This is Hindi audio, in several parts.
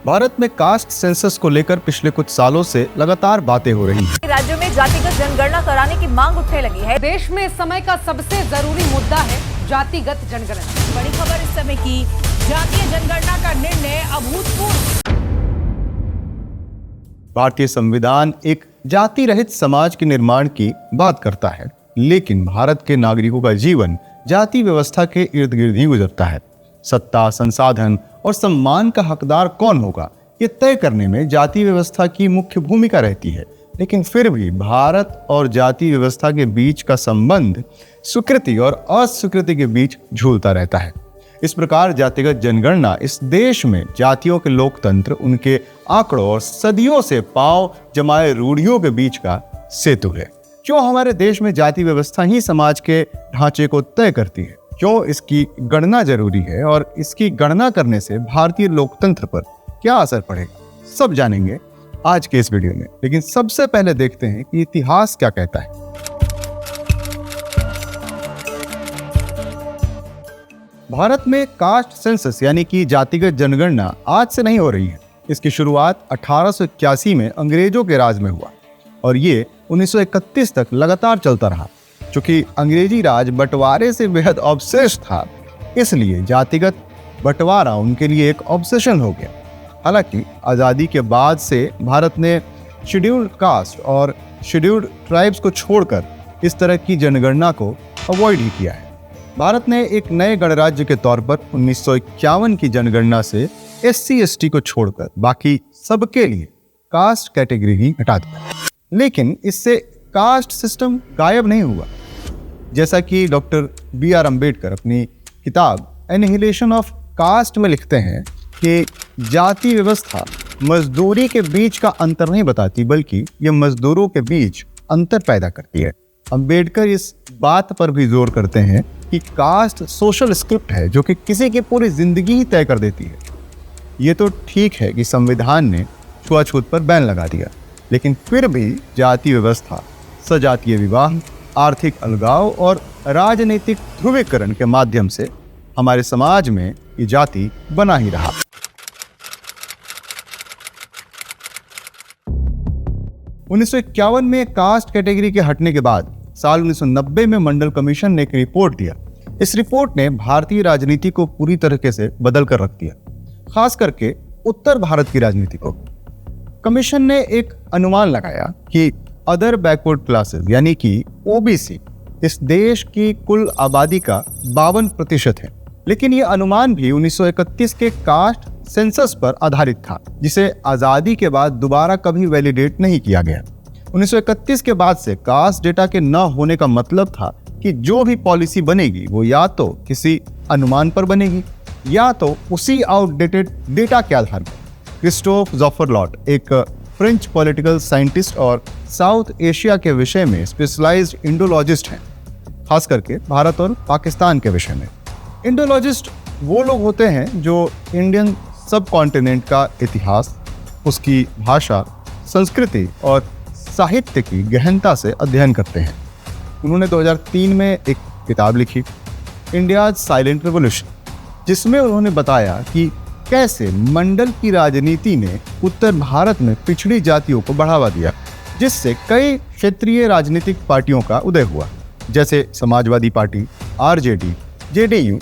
भारत में कास्ट सेंसस को लेकर पिछले कुछ सालों से लगातार बातें हो रही हैं। राज्यों में जातिगत जनगणना कराने की मांग उठने लगी है। देश में इस समय का सबसे जरूरी मुद्दा है जातिगत जनगणना। बड़ी खबर इस समय की, जातीय जनगणना का निर्णय अभूतपूर्व। भारतीय संविधान एक जाति रहित समाज के निर्माण की बात करता है, लेकिन भारत के नागरिकों का जीवन जाति व्यवस्था के इर्द गिर्द ही गुजरता है। सत्ता, संसाधन और सम्मान का हकदार कौन होगा, ये तय करने में जाति व्यवस्था की मुख्य भूमिका रहती है। लेकिन फिर भी भारत और जाति व्यवस्था के बीच का संबंध स्वीकृति और अस्वीकृति के बीच झूलता रहता है। इस प्रकार जातिगत जनगणना इस देश में जातियों के लोकतंत्र, उनके आंकड़ों और सदियों से पांव जमाए रूढ़ियों के बीच का सेतु है। क्यों हमारे देश में जाति व्यवस्था ही समाज के ढांचे को तय करती है? क्यों इसकी गणना जरूरी है और इसकी गणना करने से भारतीय लोकतंत्र पर क्या असर पड़ेगा, सब जानेंगे आज के इस वीडियो में। लेकिन सबसे पहले देखते हैं कि इतिहास क्या कहता है। भारत में कास्ट सेंसस यानी कि जातिगत जनगणना आज से नहीं हो रही है। इसकी शुरुआत 1881 में अंग्रेजों के राज में हुआ और ये 1931 तक लगातार चलता रहा। चूंकि अंग्रेजी राज बंटवारे से बेहद ऑब्सेस्ड था, इसलिए जातिगत बंटवारा उनके लिए एक ऑब्सेशन हो गया। हालांकि आज़ादी के बाद से भारत ने शेड्यूल्ड कास्ट और शेड्यूल्ड ट्राइब्स को छोड़कर इस तरह की जनगणना को अवॉइड ही किया है। भारत ने एक नए गणराज्य के तौर पर 1951 की जनगणना से SC/ST को छोड़कर बाकी सबके लिए कास्ट कैटेगरी ही हटा दिया। लेकिन इससे कास्ट सिस्टम गायब नहीं हुआ। जैसा कि डॉक्टर B.R. अम्बेडकर अपनी किताब एनिहिलेशन ऑफ कास्ट में लिखते हैं कि जाति व्यवस्था मजदूरी के बीच का अंतर नहीं बताती, बल्कि ये मजदूरों के बीच अंतर पैदा करती है। अम्बेडकर इस बात पर भी जोर करते हैं कि कास्ट सोशल स्क्रिप्ट है जो कि किसी की पूरी जिंदगी ही तय कर देती है। ये तो ठीक है कि संविधान ने छुआछूत पर बैन लगा दिया, लेकिन फिर भी जाति व्यवस्था सजातीय विवाह, आर्थिक अलगाव और राजनीतिक ध्रुवीकरण के माध्यम से हमारे समाज में ये जाति बना ही रहा। उन्नीस में कास्ट कैटेगरी के हटने के बाद साल 1990 में मंडल कमीशन ने एक रिपोर्ट दिया। इस रिपोर्ट ने भारतीय राजनीति को पूरी तरीके से बदल कर रख दिया, खास करके उत्तर भारत की राजनीति को। कमीशन ने एक अनुमान लगाया कि अदर बैकवर्ड क्लासेस यानी कि OBC इस देश की कुल आबादी का 52% है। लेकिन यह अनुमान भी 1931 के कास्ट सेंसस पर आधारित था, जिसे आज़ादी के बाद दोबारा कभी वैलिडेट नहीं किया गया। 1931 के बाद से कास्ट डेटा के न होने का मतलब था कि जो भी पॉलिसी बनेगी वो या तो किसी अनुमान पर बनेगी या तो उसी आउटडेटेड डेटा के आधार पर। क्रिस्टोफ ज़ॉफरलॉट एक फ्रेंच पॉलिटिकल साइंटिस्ट और साउथ एशिया के विषय में स्पेशलाइज्ड इंडोलॉजिस्ट हैं, खास करके भारत और पाकिस्तान के विषय में। इंडोलॉजिस्ट वो लोग होते हैं जो इंडियन सब कॉन्टिनेंट का इतिहास, उसकी भाषा, संस्कृति और साहित्य की गहनता से अध्ययन करते हैं। उन्होंने 2003 में एक किताब लिखी, इंडियाज साइलेंट रेवोल्यूशन, जिसमें उन्होंने बताया कि कैसे मंडल की राजनीति ने उत्तर भारत में पिछड़ी जातियों को बढ़ावा दिया, जिससे कई क्षेत्रीय राजनीतिक पार्टियों का उदय हुआ, जैसे समाजवादी पार्टी, RJD, JDU।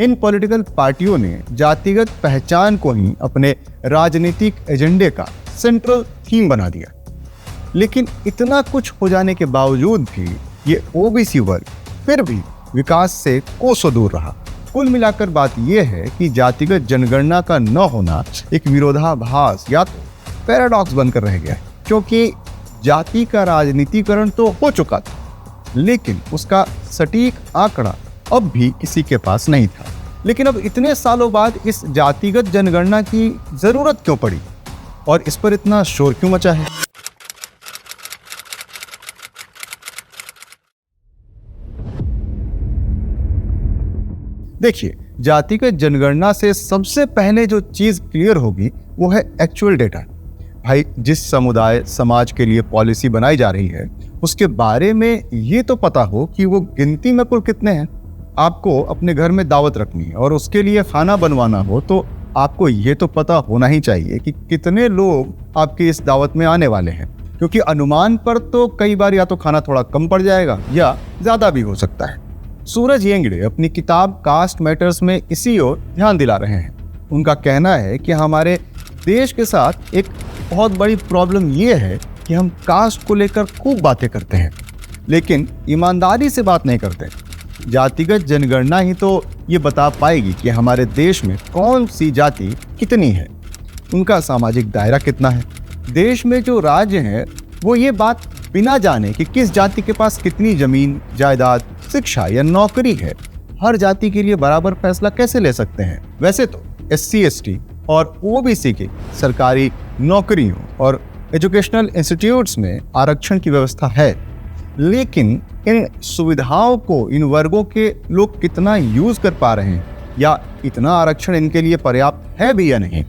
इन पॉलिटिकल पार्टियों ने जातिगत पहचान को ही अपने राजनीतिक एजेंडे का सेंट्रल थीम बना दिया। लेकिन इतना कुछ हो जाने के बावजूद भी ये OBC वर्ग फिर भी विकास से कोसों दूर रहा। कुल मिलाकर बात यह है कि जातिगत जनगणना का न होना एक विरोधाभास या तो पैराडॉक्स बनकर रह गया है, क्योंकि जाति का राजनीतिकरण तो हो चुका था, लेकिन उसका सटीक आंकड़ा अब भी किसी के पास नहीं था। लेकिन अब इतने सालों बाद इस जातिगत जनगणना की जरूरत क्यों पड़ी और इस पर इतना शोर क्यों मचा है? देखिए, जातिगत जनगणना से सबसे पहले जो चीज क्लियर होगी वो है एक्चुअल डेटा। भाई, जिस समुदाय समाज के लिए पॉलिसी बनाई जा रही है उसके बारे में ये तो पता हो कि वो गिनती में कुल कितने हैं। आपको अपने घर में दावत रखनी है और उसके लिए खाना बनवाना हो तो आपको ये तो पता होना ही चाहिए कि कितने लोग आपकी इस दावत में आने वाले हैं, क्योंकि अनुमान पर तो कई बार या तो खाना थोड़ा कम पड़ जाएगा या ज़्यादा भी हो सकता है। सूरज येंगड़े अपनी किताब कास्ट मैटर्स में इसी ओर ध्यान दिला रहे हैं। उनका कहना है कि हमारे देश के साथ एक बहुत बड़ी प्रॉब्लम ये है कि हम कास्ट को लेकर खूब बातें करते हैं, लेकिन ईमानदारी से बात नहीं करते। जातिगत जनगणना ही तो ये बता पाएगी कि हमारे देश में कौन सी जाति कितनी है, उनका सामाजिक दायरा कितना है। देश में जो राज्य हैं वो ये बात बिना जाने कि किस जाति के पास कितनी जमीन, जायदाद, शिक्षा या नौकरी है, हर जाति के लिए बराबर फैसला कैसे ले सकते हैं। वैसे तो SC, ST और OBC की सरकारी नौकरियों और एजुकेशनल इंस्टीट्यूट्स में आरक्षण की व्यवस्था है, लेकिन इन सुविधाओं को इन वर्गों के लोग कितना यूज कर पा रहे हैं या इतना आरक्षण इनके लिए पर्याप्त है भी या नहीं,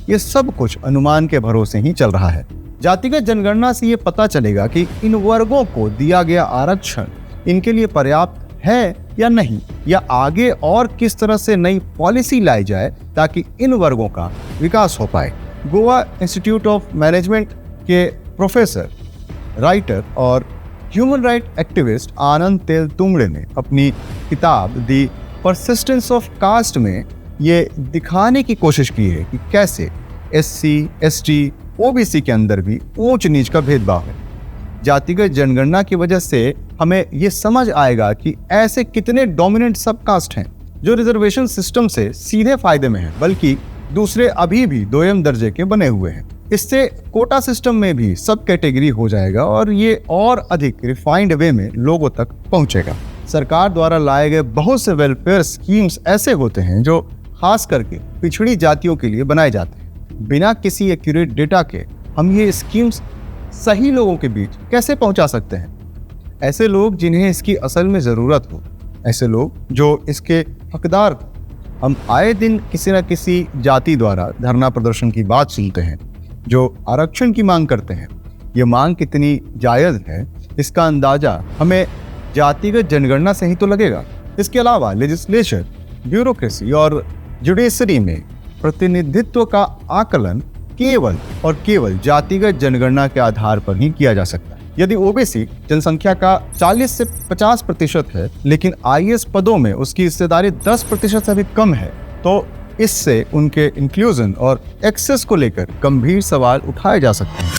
ये सब कुछ अनुमान के भरोसे ही चल रहा है। जातिगत जनगणना से ये पता चलेगा कि इन वर्गों को दिया गया आरक्षण इनके लिए पर्याप्त है या नहीं, या आगे और किस तरह से नई पॉलिसी लाई जाए ताकि इन वर्गों का विकास हो पाए। गोवा इंस्टीट्यूट ऑफ मैनेजमेंट के प्रोफेसर, राइटर और ह्यूमन राइट एक्टिविस्ट आनंद तेलतुंबड़े ने अपनी किताब द परसिस्टेंस ऑफ कास्ट में ये दिखाने की कोशिश की है कि कैसे SC, ST, OBC के अंदर भी ऊंच नीच का भेदभाव है। जातिगत जनगणना की वजह से हमें ये समझ आएगा कि ऐसे कितने डोमिनेंट सब कास्ट हैं जो रिजर्वेशन सिस्टम से सीधे फायदे में हैं, बल्कि दूसरे अभी भी दोयम दर्जे के बने हुए हैं। इससे कोटा सिस्टम में भी सब कैटेगरी हो जाएगा और ये और अधिक रिफाइंड वे में लोगों तक पहुंचेगा। सरकार द्वारा लाए गए बहुत से वेलफेयर स्कीम्स ऐसे होते हैं जो खास करके पिछड़ी जातियों के लिए बनाए जाते हैं। बिना किसी एक्यूरेट डेटा के हम ये स्कीम्स सही लोगों के बीच कैसे पहुंचा सकते हैं? ऐसे लोग जिन्हें इसकी असल में ज़रूरत हो, ऐसे लोग जो इसके हकदार हो। हम आए दिन किसी न किसी जाति द्वारा धरना प्रदर्शन की बात सुनते हैं जो आरक्षण की मांग करते हैं। ये मांग कितनी जायज़ है इसका अंदाज़ा हमें जातिगत जनगणना से ही तो लगेगा। इसके अलावा लेजिस्लेचर, ब्यूरोक्रेसी और जुडिशरी में प्रतिनिधित्व का आकलन केवल और केवल जातिगत जनगणना के आधार पर ही किया जा सकता है। यदि OBC जनसंख्या का 40 से 50% है, लेकिन IAS पदों में उसकी हिस्सेदारी 10% से भी कम है, तो इससे उनके इंक्लूजन और एक्सेस को लेकर गंभीर सवाल उठाए जा सकते हैं।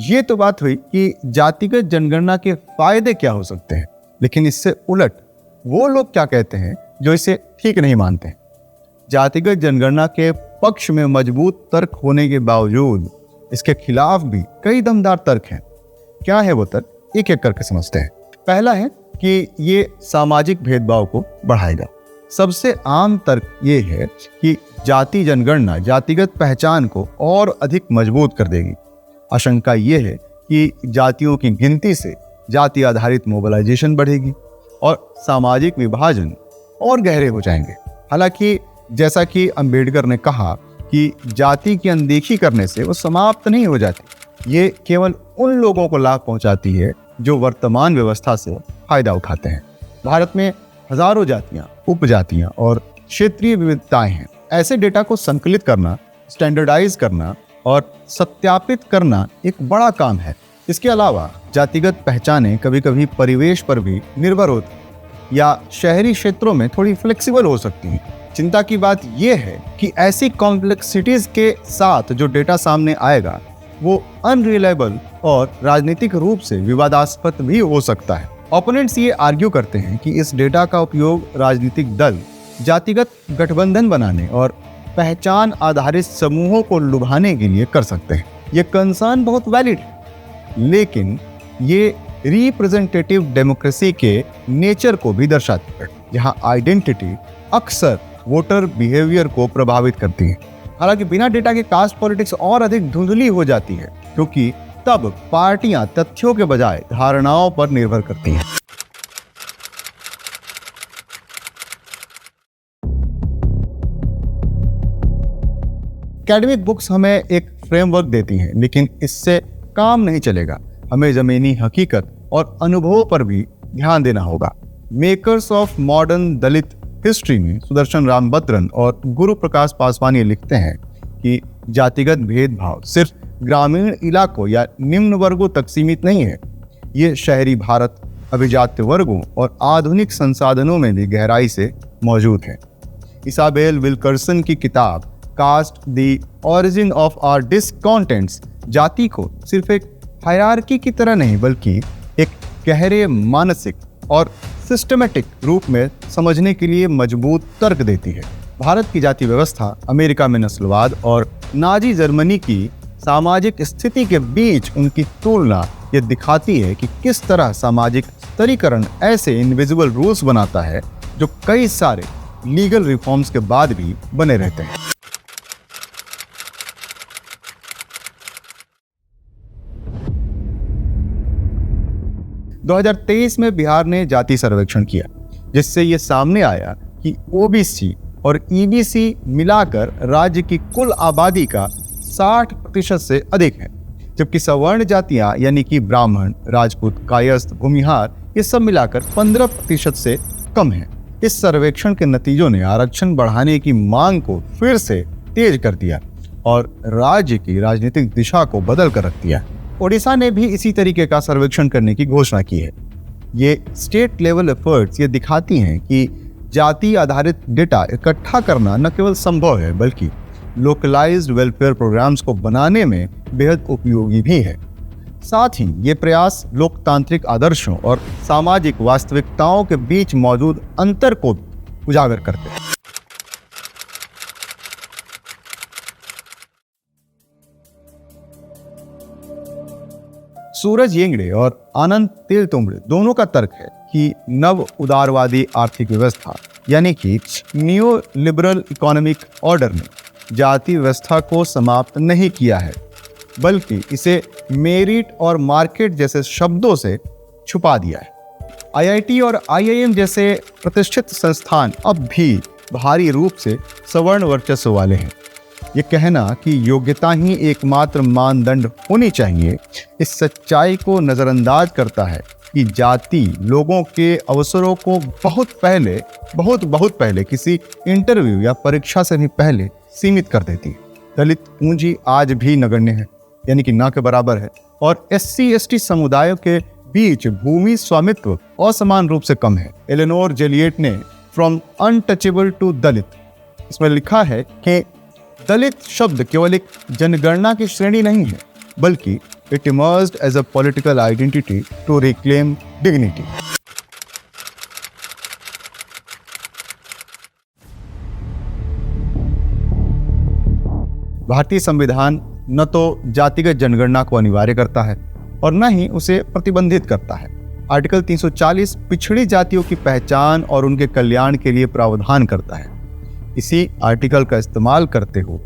ये तो बात हुई कि जातिगत जनगणना के फायदे क्या हो सकते हैं, लेकिन इससे उलट वो लोग क्या कहते हैं जो इसे ठीक नहीं मानते हैं। जातिगत जनगणना के पक्ष में मजबूत तर्क होने के बावजूद इसके खिलाफ भी कई दमदार तर्क हैं। क्या है वो तर्क, एक एक करके समझते हैं। पहला है कि ये सामाजिक भेदभाव को बढ़ाएगा। सबसे आम तर्क ये है कि जाति जनगणना जातिगत पहचान को और अधिक मजबूत कर देगी। आशंका ये है कि जातियों की गिनती से जाति आधारित मोबिलाइजेशन बढ़ेगी और सामाजिक विभाजन और गहरे हो जाएंगे। हालांकि जैसा कि अंबेडकर ने कहा कि जाति की अनदेखी करने से वो समाप्त नहीं हो जाती, ये केवल उन लोगों को लाभ पहुंचाती है जो वर्तमान व्यवस्था से फायदा उठाते हैं। भारत में हजारों जातियां, उपजातियां और क्षेत्रीय विविधताएं हैं। ऐसे डेटा को संकलित करना, स्टैंडर्डाइज करना और सत्यापित करना एक बड़ा काम है। इसके अलावा जातिगत पहचानें कभी कभी परिवेश पर भी निर्भर होती हैं या शहरी क्षेत्रों में थोड़ी फ्लेक्सिबल हो सकती हैं। चिंता की बात यह है कि ऐसी कॉम्प्लेक्सिटीज के साथ जो डेटा सामने आएगा वो अनरिलायबल और राजनीतिक रूप से विवादास्पद भी हो सकता है। ओपोनेंट्स ये आर्ग्यू करते हैं कि इस डेटा का उपयोग राजनीतिक दल जातिगत गठबंधन बनाने और पहचान आधारित समूहों को लुभाने के लिए कर सकते हैं। ये कंसर्न बहुत वैलिड है, लेकिन ये रिप्रेजेंटेटिव डेमोक्रेसी के नेचर को भी दर्शाती है, जहां आइडेंटिटी अक्सर वोटर बिहेवियर को प्रभावित करती है। हालांकि बिना डेटा के कास्ट पॉलिटिक्स और अधिक धुंधली हो जाती है, क्योंकि तब पार्टियां तथ्यों के बजाय धारणाओं पर निर्भर करती हैं। एकेडमिक बुक्स हमें एक फ्रेमवर्क देती हैं, लेकिन इससे काम नहीं चलेगा। हमें ज़मीनी हकीकत और अनुभवों पर भी ध्यान देना होगा। Makers of modern Dalit history में सुदर्शन रामभद्रन और गुरु प्रकाश पासवान ये लिखते हैं कि जातिगत भेदभाव सिर्फ ग्रामीण इलाकों या निम्न वर्गों तक सीमित नहीं है। ये शहरी भारत, अभिजात्य वर्गों और आधुनिक संसाधनों में भी गहराई से मौजूद है। इसाबेल विल्कर्सन की किताब caste the origin of our discontents जाति को सिर्फ एक हायरार्की की तरह नहीं बल्कि एक गहरे मानसिक और सिस्टमेटिक रूप में समझने के लिए मजबूत तर्क देती है। भारत की जाति व्यवस्था अमेरिका में नस्लवाद और नाजी जर्मनी की सामाजिक स्थिति के बीच उनकी तुलना ये दिखाती है कि किस तरह सामाजिक स्तरीकरण ऐसे इनविजिबल रूल्स बनाता है जो कई सारे लीगल रिफॉर्म्स के बाद भी बने रहते हैं। दो 2023 में बिहार ने जाति सर्वेक्षण किया, जिससे ये सामने आया कि ओबीसी और ईबीसी मिलाकर राज्य की कुल आबादी का 60% से अधिक है, जबकि सवर्ण जातियां यानी कि ब्राह्मण, राजपूत, कायस्थ, भूमिहार ये सब मिलाकर 15% से कम है। इस सर्वेक्षण के नतीजों ने आरक्षण बढ़ाने की मांग को फिर से तेज कर दिया और राज्य की राजनीतिक दिशा को बदल कर रख दिया। ओडिशा ने भी इसी तरीके का सर्वेक्षण करने की घोषणा की है। ये स्टेट लेवल एफर्ट्स ये दिखाती हैं कि जाति आधारित डेटा इकट्ठा करना न केवल संभव है बल्कि लोकलाइज्ड वेलफेयर प्रोग्राम्स को बनाने में बेहद उपयोगी भी है। साथ ही ये प्रयास लोकतांत्रिक आदर्शों और सामाजिक वास्तविकताओं के बीच मौजूद अंतर को उजागर करते हैं। सूरज येंगड़े और आनंद तेलतुंबड़े दोनों का तर्क है कि नव उदारवादी आर्थिक व्यवस्था यानी कि न्यू लिबरल इकोनॉमिक ऑर्डर ने जाति व्यवस्था को समाप्त नहीं किया है बल्कि इसे मेरिट और मार्केट जैसे शब्दों से छुपा दिया है। आईआईटी और आईआईएम जैसे प्रतिष्ठित संस्थान अब भी भारी रूप से सवर्ण वर्चस्व वाले हैं। ये कहना कि योग्यता ही एकमात्र मानदंड होनी चाहिए इस सच्चाई को नज़रअंदाज करता है कि जाति लोगों के अवसरों को बहुत पहले किसी इंटरव्यू या परीक्षा से भी पहले सीमित कर देती है। दलित पूंजी आज भी नगण्य है यानी कि ना के बराबर है और SC/ST समुदायों के बीच भूमि स्वामित्व असमान रूप से कम है। एलेनोर जेलियट ने फ्रॉम अनटचेबल टू दलित इसमें लिखा है कि दलित शब्द केवल एक जनगणना की श्रेणी नहीं है बल्कि it emerged as a political identity to reclaim dignity. भारतीय संविधान न तो जातिगत जनगणना को अनिवार्य करता है और न ही उसे प्रतिबंधित करता है। आर्टिकल 340 पिछड़ी जातियों की पहचान और उनके कल्याण के लिए प्रावधान करता है। इसी आर्टिकल का इस्तेमाल करते हुए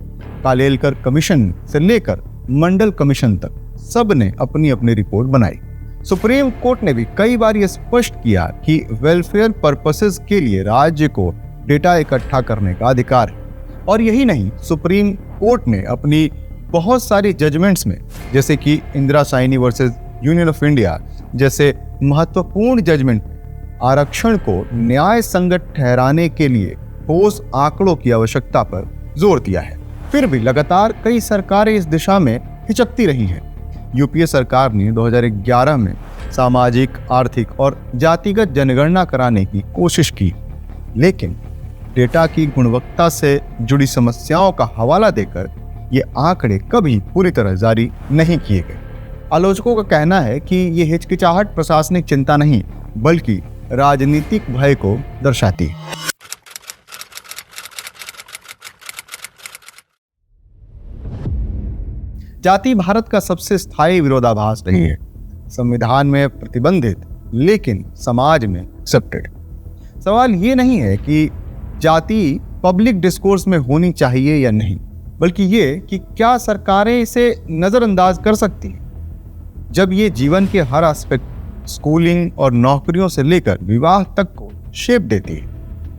कालेलकर कमीशन से लेकर मंडल कमीशन तक सब ने अपनी अपनी रिपोर्ट बनाई। सुप्रीम कोर्ट ने भी कई बार यह स्पष्ट किया कि वेलफेयर पर्पसेस के लिए राज्य को डेटा इकट्ठा करने का अधिकार है। और यही नहीं, सुप्रीम कोर्ट ने अपनी बहुत सारी जजमेंट्स में जैसे कि Indira Sawhney versus union of India जैसे महत्वपूर्ण जजमेंट आरक्षण को न्याय संगत ठहराने के लिए ठोस आंकड़ों की आवश्यकता पर जोर दिया है। फिर भी लगातार कई सरकारें इस दिशा में हिचकती रही हैं। यूपीए सरकार ने 2011 में सामाजिक, आर्थिक और जातिगत जनगणना कराने की कोशिश की, लेकिन डेटा की गुणवत्ता से जुड़ी समस्याओं का हवाला देकर ये आंकड़े कभी पूरी तरह जारी नहीं किए गए। आलोचकों का कहना है कि ये हिचकिचाहट प्रशासनिक चिंता नहीं बल्कि राजनीतिक भय को दर्शाती है। जाति भारत का सबसे स्थायी विरोधाभास रही है। संविधान में प्रतिबंधित लेकिन समाज में एक्सेप्टेड। सवाल ये नहीं है कि जाति पब्लिक डिस्कोर्स में होनी चाहिए या नहीं, बल्कि ये कि क्या सरकारें इसे नज़रअंदाज कर सकती हैं। जब ये जीवन के हर एस्पेक्ट, स्कूलिंग और नौकरियों से लेकर विवाह तक को शेप देती है।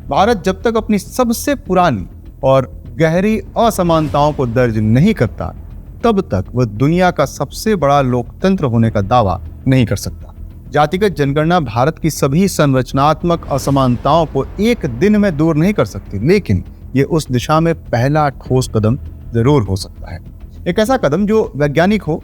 भारत जब तक अपनी सबसे पुरानी और गहरी असमानताओं को दर्ज नहीं करता तब तक वह दुनिया का सबसे बड़ा लोकतंत्र होने का दावा नहीं कर सकता। जातिगत जनगणना भारत की सभी संरचनात्मक असमानताओं को एक दिन में दूर नहीं कर सकती, लेकिन ये उस दिशा में पहला ठोस कदम जरूर हो सकता है। एक ऐसा कदम जो वैज्ञानिक हो,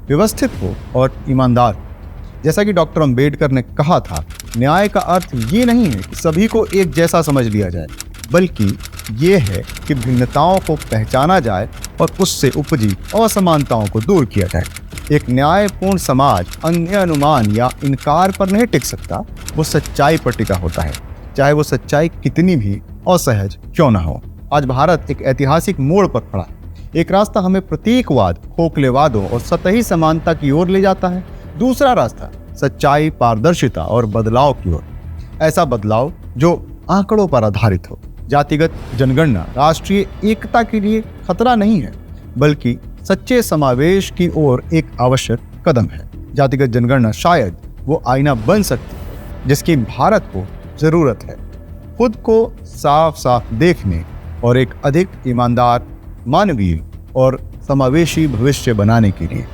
व्यवस्थित हो और ईमानदार हो। जैसा कि डॉक्टर अंबेडकर ने कहा था, न्याय का अर्थ ये नहीं है कि सभी को एक जैसा समझ लिया जाए, बल्कि ये है कि भिन्नताओं को पहचाना जाए और उससे उपजी असमानताओं को दूर किया जाए। एक न्यायपूर्ण समाज अन्य अनुमान या इनकार पर नहीं टिक सकता, वो सच्चाई पर टिका होता है, चाहे वो सच्चाई कितनी भी असहज क्यों ना हो। आज भारत एक ऐतिहासिक मोड़ पर खड़ा है। एक रास्ता हमें प्रतीकवाद, खोखलेवादों और सतही समानता की ओर ले जाता है, दूसरा रास्ता सच्चाई, पारदर्शिता और बदलाव की ओर। ऐसा बदलाव जो आंकड़ों पर आधारित हो। जातिगत जनगणना राष्ट्रीय एकता के लिए खतरा नहीं है, बल्कि सच्चे समावेश की ओर एक आवश्यक कदम है। जातिगत जनगणना शायद वो आईना बन सकती है जिसकी भारत को जरूरत है, खुद को साफ साफ देखने और एक अधिक ईमानदार, मानवीय और समावेशी भविष्य बनाने के लिए।